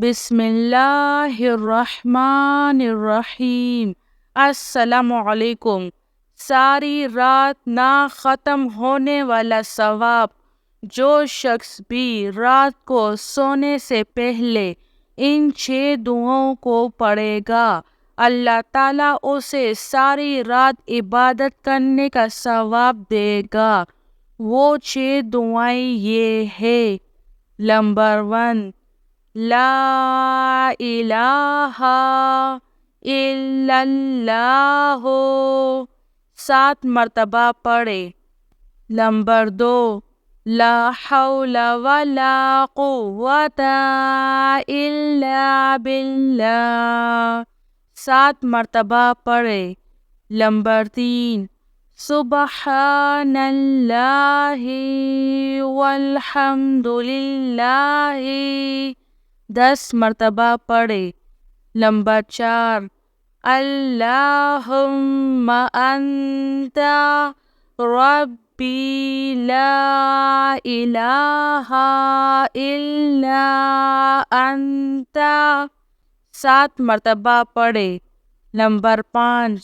بسم اللہ الرحمن الرحیم۔ السلام علیکم۔ ساری رات نہ ختم ہونے والا ثواب جو شخص بھی رات کو سونے سے پہلے ان 6 دعاؤں کو پڑھے گا، اللہ تعالیٰ اسے ساری رات عبادت کرنے کا ثواب دے گا۔ وہ 6 دعائیں یہ ہے۔ نمبر 1، لا الہ الا اللہ، 7 مرتبہ پڑھے۔ نمبر 2، لا حول ولا قوة الا باللہ، 7 مرتبہ پڑھے۔ نمبر 3، سبحان اللہ والحمد للہ، 10 مرتبہ پڑھے۔ نمبر 4، اللہم انت ربی لا الہ الا انت، 7 مرتبہ پڑھے۔ نمبر 5،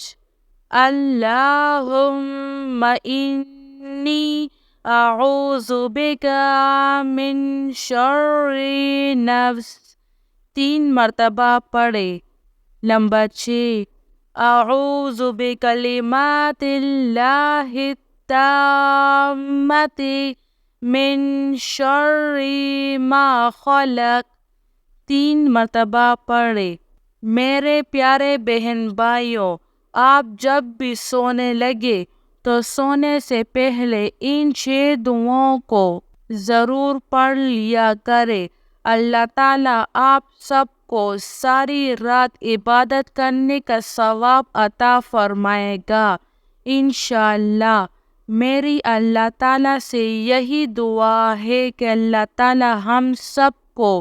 اللہم انی اعوذ بک من شر نفس، 3 مرتبہ پڑھے۔ نمبر 6، اعوذ بکلمات اللہ التامات من شر ما خلق، 3 مرتبہ پڑھے۔ میرے پیارے بہن بھائیوں، آپ جب بھی سونے لگے تو سونے سے پہلے ان 6 دعاؤں کو ضرور پڑھ لیا کرے۔ اللہ تعالیٰ آپ سب کو ساری رات عبادت کرنے کا ثواب عطا فرمائے گا انشاءاللہ۔ میری اللہ تعالیٰ سے یہی دعا ہے کہ اللہ تعالیٰ ہم سب کو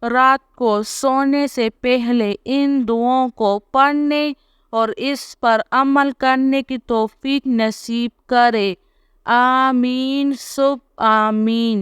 رات کو سونے سے پہلے ان دعاؤں کو پڑھنے اور اس پر عمل کرنے کی توفیق نصیب کرے۔ آمین ثم آمین۔